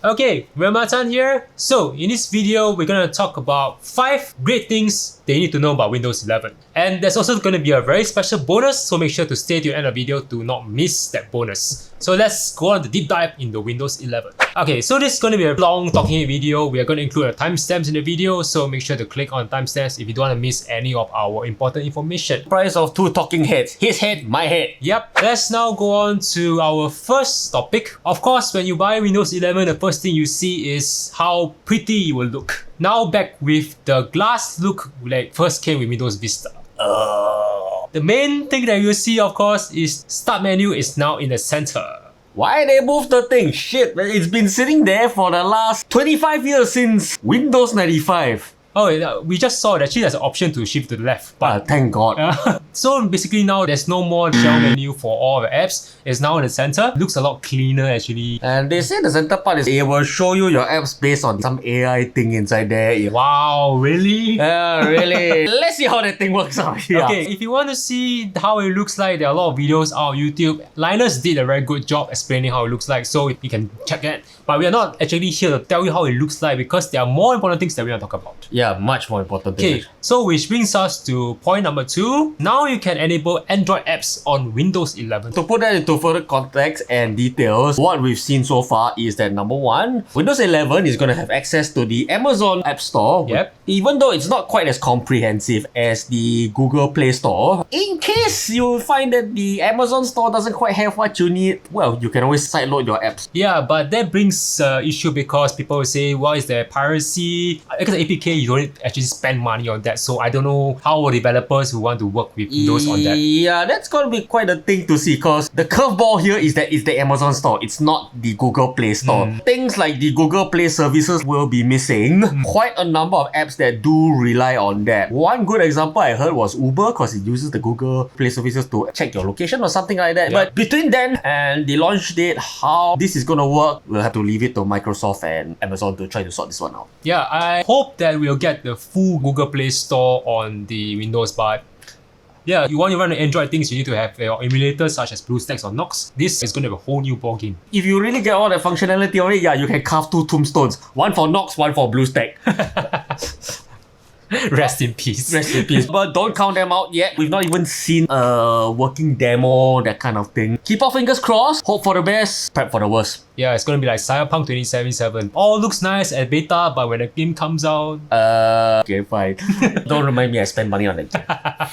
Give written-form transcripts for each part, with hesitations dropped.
Okay, RealMelTan here. So in this video, we're gonna talk about 5 great things they need to know about Windows 11. And there's also gonna be a very special bonus, so make sure to stay to the end of the video to not miss that bonus. So let's go on the deep dive into Windows 11. Okay, so this is gonna be a long talking head video. We are gonna include a timestamps in the video, so make sure to click on timestamps if you don't want to miss any of our important information. Price of 2 talking heads. His head, my head. Yep, let's now go on to our first topic. Of course, when you buy Windows 11, the first thing you see is how pretty it will look. Now back with the glass look that first came with Windows Vista. The main thing that you'll see, of course, is Start menu is now in the center. Why they moved the thing? Shit, it's been sitting there for the last 25 years since Windows 95. Oh, we just saw that actually there's an option to shift to the left. But thank God. So basically now there's no more shell menu for all the apps. It's now in the center. Looks a lot cleaner actually. And they say the center part is it will show you your apps based on some AI thing inside there. Wow, really? Yeah, really. Let's see how that thing works out. Yeah. Okay, if you want to see how it looks like, there are a lot of videos out on YouTube. Linus did a very good job explaining how it looks like, so you can check it. But we are not actually here to tell you how it looks like because there are more important things that we want to talk about. Yeah, much more important. Okay, so which brings us to point number 2. Now you can enable Android apps on Windows 11. To put that into further context and details, what we've seen so far is that number 1, Windows 11 is going to have access to the Amazon App Store. Yep. Even though it's not quite as comprehensive as the Google Play Store. In case you find that the Amazon Store doesn't quite have what you need, well, you can always sideload your apps. Yeah, but that brings issue because people will say, well, is there piracy? Because APK, you don't actually spend money on that. So I don't know how developers who want to work with Windows on that. Yeah, that's going to be quite a thing to see because the curveball here is that it's the Amazon Store. It's not the Google Play Store. Things like the Google Play services will be missing. Quite a number of apps that do rely on that. One good example I heard was Uber because it uses the Google Play services to check your location or something like that. Yeah. But between then and the launch date, how this is going to work, we'll have to leave it to Microsoft and Amazon to try to sort this one out. Yeah, I hope that we'll get the full Google Play Store on the Windows, but yeah, you want to run the Android things, you need to have your emulators such as BlueStacks or Nox. This is going to have a whole new ballgame. If you really get all the functionality of it, yeah, you can carve 2 tombstones. One for Nox, one for BlueStack. Rest in peace. Rest in peace. But don't count them out yet. We've not even seen a working demo, that kind of thing. Keep our fingers crossed. Hope for the best. Prep for the worst. Yeah, it's going to be like Cyberpunk 2077. All looks nice at beta, but when the game comes out... Okay, fine. Don't remind me I spend money on it.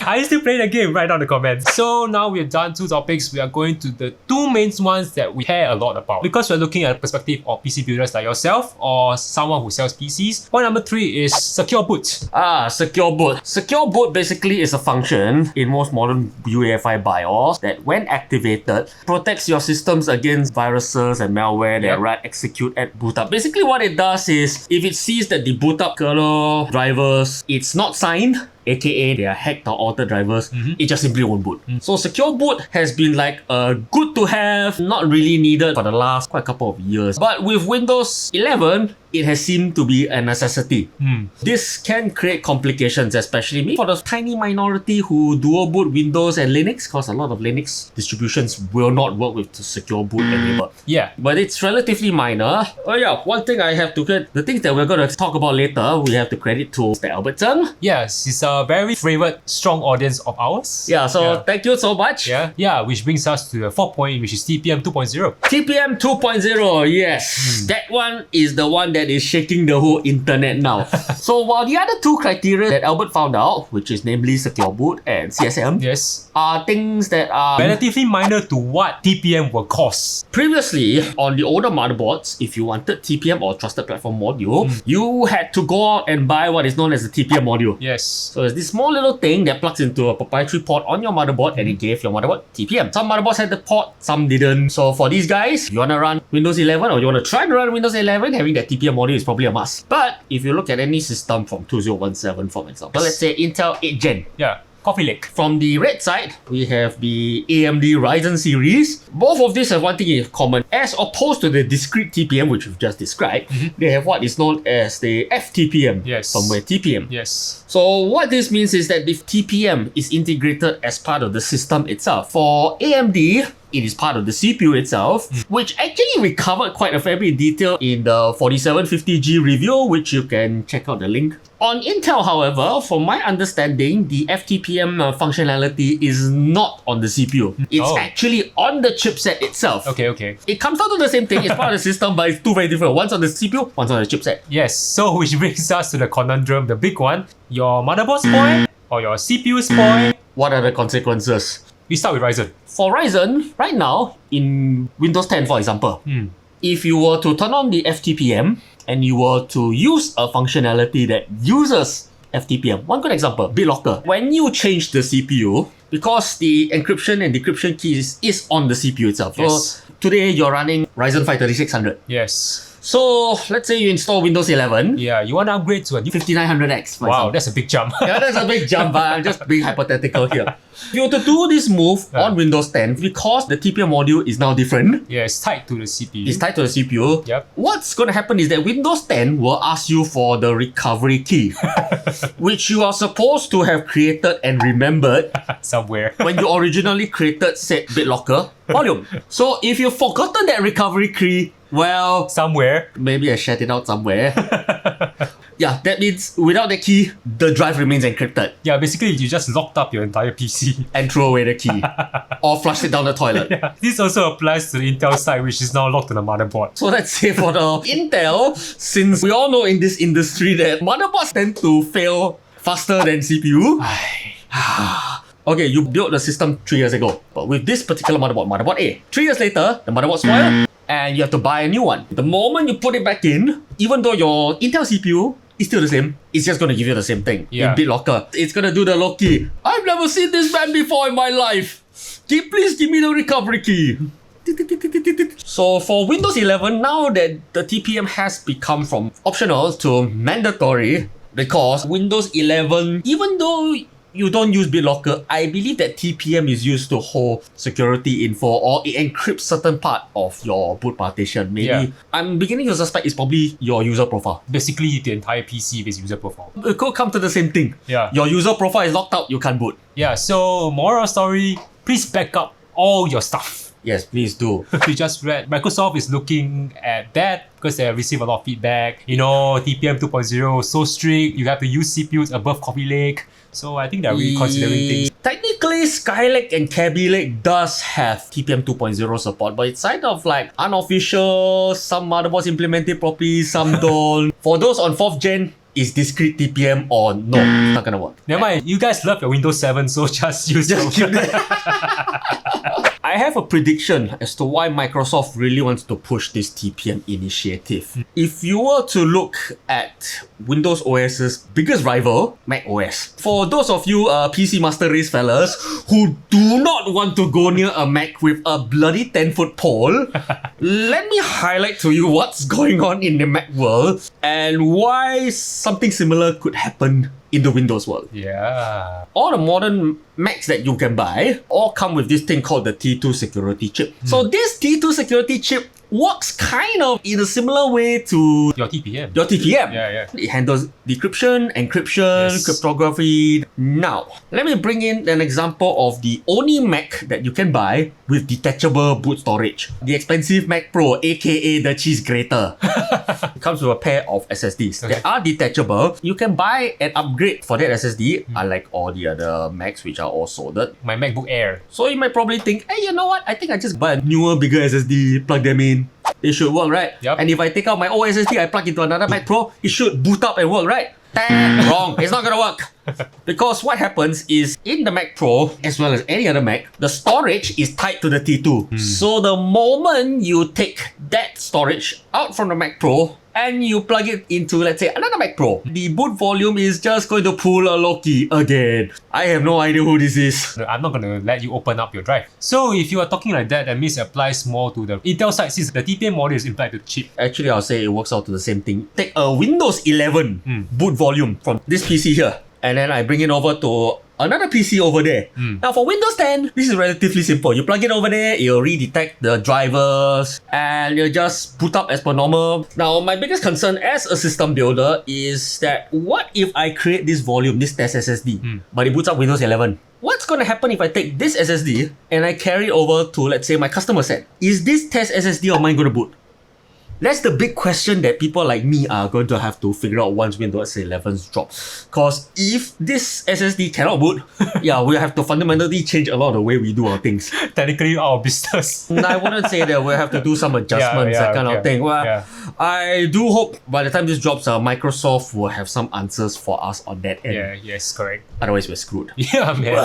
Are you still playing the game? Write down the comments. So now we've done 2 topics. We are going to the 2 main ones that we care a lot about. Because we're looking at the perspective of PC builders like yourself or someone who sells PCs. Point number 3 is secure boot. Secure boot. Secure boot basically is a function in most modern UEFI BIOS that when activated, protects your systems against viruses and malware that run execute at boot up. Basically what it does is, if it sees that the boot up kernel drivers, it's not signed, aka they are hacked or altered drivers, it just simply won't boot. So secure boot has been like a good to have, not really needed for the last quite a couple of years. But with Windows 11, it has seemed to be a necessity. This can create complications, especially maybe for the tiny minority who dual boot Windows and Linux, because a lot of Linux distributions will not work with the secure boot enabled. Yeah. But it's relatively minor. Oh yeah, one thing I have to get, the things that we're going to talk about later, we have to credit to Mr. Albert Zheng. Yes, he's a very favored, strong audience of ours. Yeah, so thank you so much. Yeah, which brings us to the 4th point, which is TPM 2.0. TPM 2.0, yes. That one is the one that is shaking the whole internet now. So while the other 2 criteria that Albert found out, which is namely secure boot and CSM, yes, are things that are relatively minor to what TPM will cost. Previously, on the older motherboards, if you wanted TPM or Trusted Platform module, you had to go out and buy what is known as the TPM module. Yes. So it's this small little thing that plugs into a proprietary port on your motherboard and it gave your motherboard TPM. Some motherboards had the port, some didn't. So for these guys, you want to run Windows 11 or you want to try to run Windows 11, having that TPM module is probably a must. But if you look at any system from 2017, for example, let's say Intel 8th Gen. Yeah. Coffee Lake. From the red side, we have the AMD Ryzen series. Both of these have one thing in common. As opposed to the discrete TPM, which we've just described, they have what is known as the fTPM. Yes. Somewhere TPM. Yes. So what this means is that the TPM is integrated as part of the system itself. For AMD, It is part of the CPU itself, which actually we covered quite a fair bit in detail in the 4750G review, which you can check out the link. On Intel, however, from my understanding, the fTPM functionality is not on the CPU. It's actually on the chipset itself. Okay. It comes down to the same thing. It's part of the system, but it's two very different. One's on the CPU, one's on the chipset. Yes, so which brings us to the conundrum, the big one. Your motherboard spoil or your CPU spoil? What are the consequences? We start with Ryzen. For Ryzen, right now, in Windows 10, for example, if you were to turn on the fTPM and you were to use a functionality that uses fTPM, one good example, BitLocker. When you change the CPU, because the encryption and decryption keys is on the CPU itself. Yes. So today you're running Ryzen 5 3600. Yes. So let's say you install Windows 11. Yeah, you want to upgrade to a new 5900X. For Wow, example. that's a big jump. Yeah, that's a big jump, but I'm just being hypothetical here. If you were to do this move on Windows 10, because the TPM module is now different, Yeah, it's tied to the CPU. it's tied to the CPU, Yep. what's going to happen is that Windows 10 will ask you for the recovery key, which you are supposed to have created and remembered Somewhere. when you originally created said BitLocker volume. So if you've forgotten that recovery key, well, Somewhere. maybe I shat it out somewhere. Yeah, that means without the key, the drive remains encrypted. Yeah, basically you just locked up your entire PC. And throw away the key. Or flush it down the toilet. Yeah. This also applies to the Intel side, which is now locked to the motherboard. So let's say for the Intel, since we all know in this industry that motherboards tend to fail faster than CPU. Okay, you built the system 3 years ago, but with this particular motherboard A, 3 years later, the motherboard spoiled, and you have to buy a new one. The moment you put it back in, even though your Intel CPU is still the same, it's just going to give you the same thing Yeah. in BitLocker. It's going to do the lock key. I've never seen this man before in my life. Please give me the recovery key. So for Windows 11, now that the TPM has become from optional to mandatory, because Windows 11, even though you don't use BitLocker, I believe that TPM is used to hold security info or it encrypts certain part of your boot partition. Maybe Yeah. I'm beginning to suspect it's probably your user profile. Basically, the entire PC with user profile. It could come to the same thing. Yeah. Your user profile is locked out, you can't boot. Yeah, so moral story, please back up all your stuff. Yes, please do. We just read Microsoft is looking at that because they have received a lot of feedback. You know, TPM 2.0 so strict, you have to use CPUs above Coffee Lake. So I think they're reconsidering things. Technically, Skylake and Kaby Lake does have TPM 2.0 support, but it's kind of like unofficial. Some motherboards implement it properly, some don't. For those on 4th gen, is discrete TPM or no? It's not gonna work. Never mind, you guys love your Windows 7, so just use Just your... keep I have a prediction as to why Microsoft really wants to push this TPM initiative. If you were to look at Windows OS's biggest rival, Mac OS. For those of you PC Master Race fellas who do not want to go near a Mac with a bloody 10-foot pole, let me highlight to you what's going on in the Mac world and why something similar could happen in the Windows world. Yeah. All the modern Macs that you can buy all come with this thing called the T2 security chip. So this T2 security chip works kind of in a similar way to Your TPM. your TPM. Yeah. It handles decryption, encryption, Yes. cryptography. Now, let me bring in an example of the only Mac that you can buy with detachable boot storage. The expensive Mac Pro, aka the cheese grater. It comes with a pair of SSDs that are detachable. You can buy an upgrade for that SSD, unlike all the other Macs which are all soldered. My MacBook Air. So you might probably think, hey, you know what? I think I just buy a newer, bigger SSD, plug them in. It should work, right? Yep. And if I take out my old SSD, I plug into another Mac Pro, it should boot up and work, right? Wrong. It's not gonna work. Because what happens is in the Mac Pro, as well as any other Mac, the storage is tied to the T2. So the moment you take that storage out from the Mac Pro and you plug it into, let's say, another Mac Pro, the boot volume is just going to pull a low key again. I have no idea who this is. I'm not going to let you open up your drive. So if you are talking like that, that means it applies more to the Intel side since the TPM module is implied to the chip. Actually, I'll say it works out to the same thing. Take a Windows 11 boot volume from this PC here, and then I bring it over to another PC over there. Now for Windows 10, this is relatively simple. You plug it over there, it'll redetect the drivers, and you'll just boot up as per normal. Now, my biggest concern as a system builder is that what if I create this volume, this test SSD, but it boots up Windows 11? what's going to happen if I take this SSD and I carry it over to, let's say, my customer set? Is this test SSD of mine going to boot? That's the big question that people like me are going to have to figure out once Windows 11 drops. Because if this SSD cannot boot, yeah, we have to fundamentally change a lot of the way we do our things. Technically our business. I wouldn't say that we'll have to do some adjustments, that kind of thing. Well, I do hope by the time this drops, Microsoft will have some answers for us on that end. Yeah, yes, correct. Otherwise, we're screwed. Yeah, man.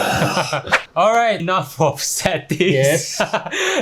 Alright, enough of settings. Yes.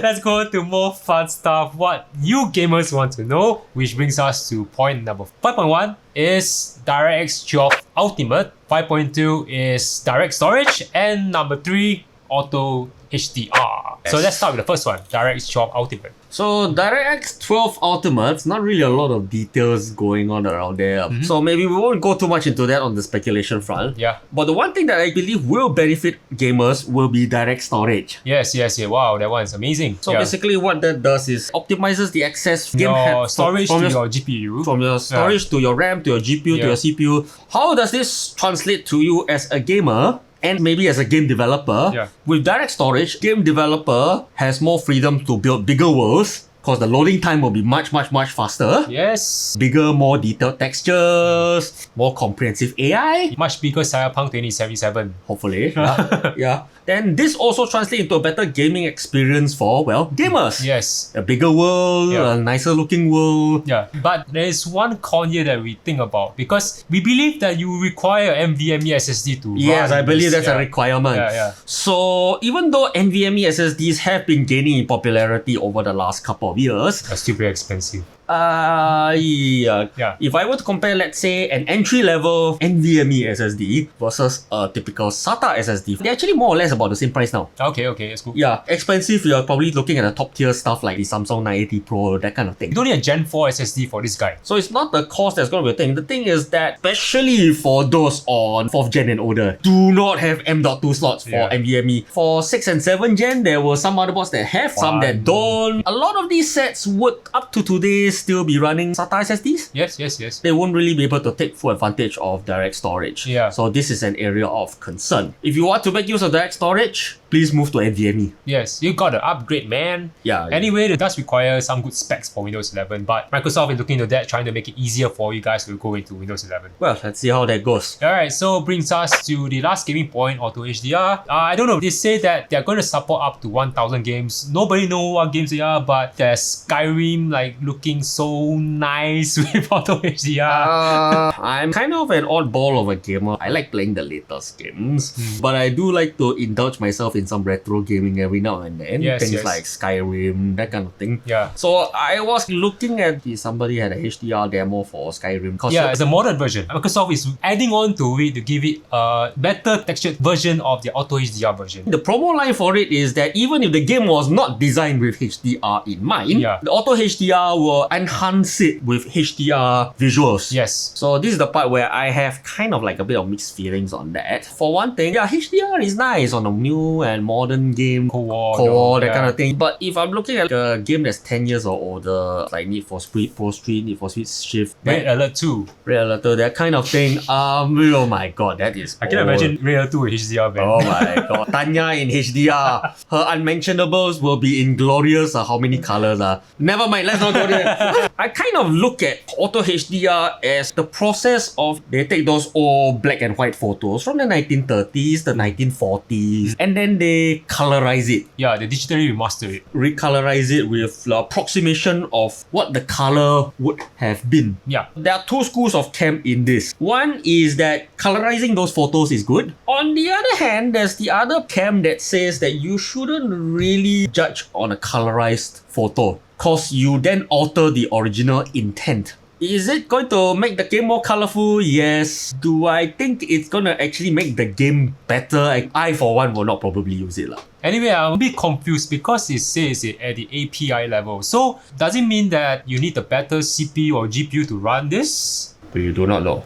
Let's go on to more fun stuff. What you gamers want to know, which brings us to point number 5.1 is Directx 12 Ultimate, 5.2 is Directstorage, and number 3, Auto HDR. So let's start with the first one, Directx 12 Ultimate. So Directx 12 Ultimate's not really a lot of details going on around there. So maybe we won't go too much into that on the speculation front. Yeah. But the one thing that I believe will benefit gamers will be Directstorage. Yes. Wow, that one's amazing. So basically what that does is optimizes the access your storage to your GPU. From your storage to your RAM, to your GPU, to your CPU. How does this translate to you as a gamer? And maybe as a game developer, with Directstorage, game developer has more freedom to build bigger worlds because the loading time will be much faster. Yes. Bigger, more detailed textures, more comprehensive AI. Much bigger Cyberpunk 2077. Hopefully. Yeah. Then this also translates into a better gaming experience for, well, gamers. Yes. A bigger world, a nicer looking world. Yeah. But there is one con here that we think about because we believe that you require NVMe SSD to run. Yes, I believe that's a requirement. Yeah. So even though NVMe SSDs have been gaining in popularity over the last couple of years, they're still very expensive. If I were to compare, let's say, an entry-level NVMe SSD versus a typical SATA SSD, they're actually more or less about the same price now. Okay, that's cool. Yeah, expensive, you're probably looking at the top-tier stuff like the Samsung 980 Pro, that kind of thing. You don't need a Gen 4 SSD for this guy. So it's not the cost that's going to be a thing. The thing is that, especially for those on 4th gen and older, do not have M.2 slots for NVMe. For 6th and 7th gen, there were some motherboards that have, some that don't. A lot of these sets would, up to today, still be running SATA SSDs. Yes. They won't really be able to take full advantage of Directstorage. Yeah. So this is an area of concern. If you want to make use of Directstorage, please move to NVMe. Yes, you gotta upgrade, man. Yeah. Anyway, it does require some good specs for Windows 11, but Microsoft is looking into that, trying to make it easier for you guys to go into Windows 11. Well, let's see how that goes. Alright, so brings us to the last gaming point, Auto HDR. I don't know, they say that they're going to support up to 1000 games. Nobody knows what games they are, but there's Skyrim like looking so nice with Auto HDR. I'm kind of an oddball of a gamer. I like playing the latest games, but I do like to indulge myself in some retro gaming every now and then. Things like Skyrim, that kind of thing. Yeah. So I was looking at somebody had a HDR demo for Skyrim. Yeah, it's a modern version. Microsoft is adding on to it to give it a better textured version of the Auto HDR version. The promo line for it is that even if the game was not designed with HDR in mind, the Auto HDR will enhance it with HDR visuals. Yes. So this is the part where I have kind of like a bit of mixed feelings on that. For one thing, HDR is nice on a new and modern game, Cold, that kind of thing. But if I'm looking at a game that's 10 years or older, like Need for Speed, Pro Street, Need for Speed Shift, Red Alert 2, that kind of thing, oh my god, that is I can imagine Red Alert 2 with HDR, man. Oh my god, Tanya in HDR. Her unmentionables will be in glorious, how many colors? Never mind, let's not go there. I kind of look at Auto HDR as the process of, they take those old black and white photos from the 1930s, the 1940s, and then they colorize it. Yeah, they digitally remaster it. Recolorize it with approximation of what the color would have been. Yeah. There are two schools of camp in this. One is that colorizing those photos is good. On the other hand, there's the other camp that says that you shouldn't really judge on a colorized photo, because you then alter the original intent. Is it going to make the game more colorful? Yes. Do I think it's going to actually make the game better? I, for one, will not probably use it. Anyway, I'm a bit confused because it says it at the API level. So, does it mean that you need a better CPU or GPU to run this? We do not know.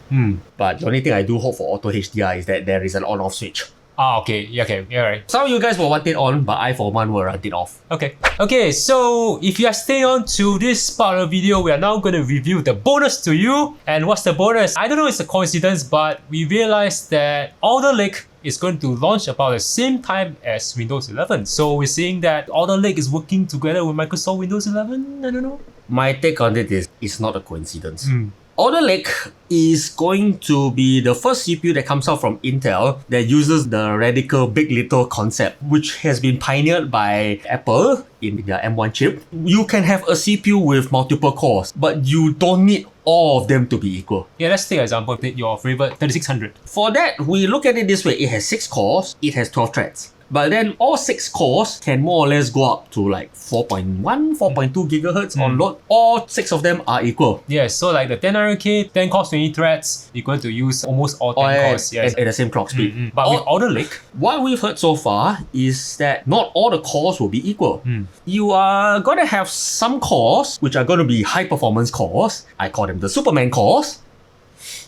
But the only thing I do hope for Auto HDR is that there is an on-off switch. Okay, right. Some of you guys will want it on, but I for one will run it off. Okay, so if you are staying on to this part of the video, we are now going to review the bonus to you. And what's the bonus? I don't know if it's a coincidence, but we realized that Alder Lake is going to launch about the same time as Windows 11. So we're seeing that Alder Lake is working together with Microsoft Windows 11. I don't know. My take on it is it's not a coincidence. Alder Lake is going to be the first CPU that comes out from Intel that uses the radical big little concept, which has been pioneered by Apple in their M1 chip. You can have a CPU with multiple cores, but you don't need all of them to be equal. Yeah, let's take an example of your favorite 3600. For that, we look at it this way. It has 6 cores, it has 12 threads. But then all 6 cores can more or less go up to like 4.1, 4.2 gigahertz on load. All 6 of them are equal. Yeah, so like the 1000K, 10 cores, 20 threads, you're going to use almost all 10 cores. Yes. At the same clock speed. But with Alder Lake, what we've heard so far is that not all the cores will be equal. You are going to have some cores which are going to be high performance cores. I call them the Superman cores.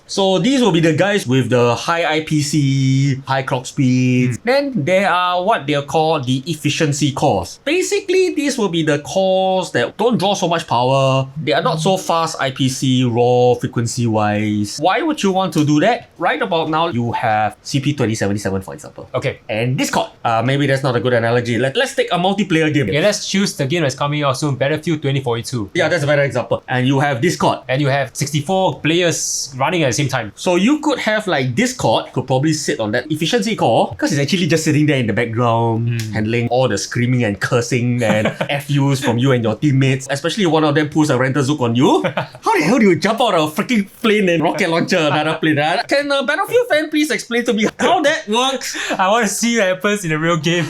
So these will be the guys with the high IPC, high clock speeds. Then there are what they call the efficiency cores. Basically, these will be the cores that don't draw so much power. They are not so fast IPC, raw, frequency-wise. Why would you want to do that? Right about now, you have CP2077, for example. okay. And Discord. Maybe that's not a good analogy. Let's take a multiplayer game. Yeah, let's choose the game that's coming out soon, Battlefield 2042. Yeah, that's a better example. And you have Discord. And you have 64 players running at the same time. So you could have like Discord could probably sit on that efficiency core because it's actually just sitting there in the background handling all the screaming and cursing and FUs from you and your teammates. Especially one of them pulls a rental zook on you. How the hell do you jump out of a freaking plane and rocket launcher another plane? Can a Battlefield fan please explain to me how that works? I want to see what happens in a real game.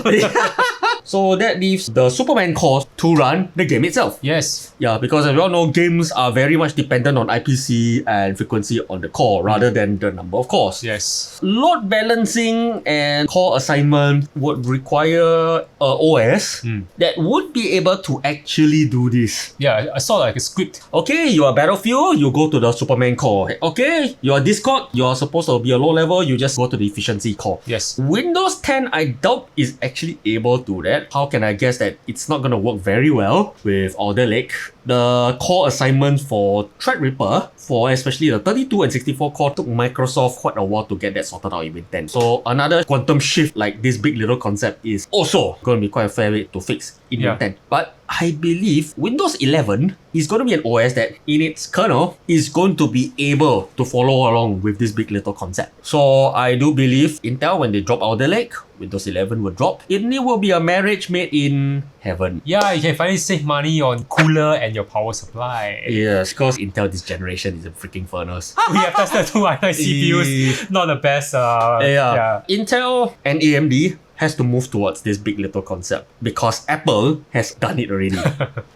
So that leaves the Superman cores to run the game itself. Yes. Yeah, because as we all know, games are very much dependent on IPC and frequency on the core rather than the number of cores. Yes. Load balancing and core assignment would require a OS that would be able to actually do this. Yeah, I saw like a script. Okay, you are Battlefield, you go to the Superman core. Okay, you are Discord, you are supposed to be a low level, you just go to the efficiency core. Yes. Windows 10, I doubt is actually able to do that. How can I guess that it's not going to work very well with Alder Lake? The core assignment for Threadripper, for especially the 32 and 64 core, took Microsoft quite a while to get that sorted out in Win 10. So another quantum shift like this big little concept is also going to be quite a fair way to fix in Win 10. But I believe Windows 11 is going to be an OS that in its kernel is going to be able to follow along with this big little concept. So I do believe Intel, when they drop Alder Lake, Windows 11 will drop. It will be a marriage made in heaven. Yeah, you can finally save money on cooler and your power supply. Yes, because Intel this generation is a freaking furnace. We have tested 2 i9 CPUs, not the best. Yeah. Intel and AMD has to move towards this big little concept because Apple has done it already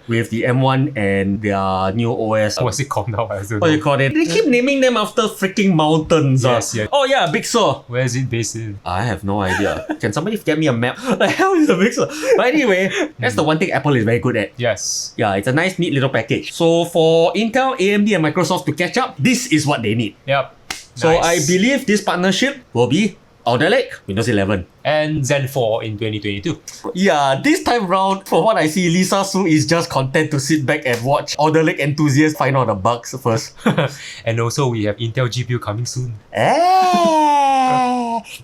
with the M1 and their new OS. What's it called now? I don't know. What do you call it? They keep naming them after freaking mountains. Yes, yes. Oh yeah, Big Sur. Where is it based in? I have no idea. Can somebody get me a map? The hell is a Big Sur? But anyway, that's the one thing Apple is very good at. Yes. Yeah, it's a nice, neat little package. So for Intel, AMD, and Microsoft to catch up, this is what they need. Yep. So Nice. I believe this partnership will be Alder Lake, Windows 11. And Zen 4 in 2022. Yeah, this time round, from what I see, Lisa Su is just content to sit back and watch Alder Lake enthusiasts find out the bugs first. And also we have Intel GPU coming soon.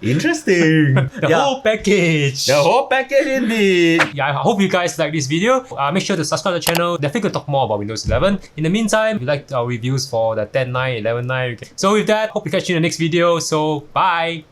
Interesting. The whole package. The whole package indeed. Yeah, I hope you guys like this video. Make sure to subscribe to the channel. Definitely gonna talk more about Windows 11. In the meantime, if you like our reviews for the 10.9, 11.9. So with that, hope to catch you in the next video. So bye.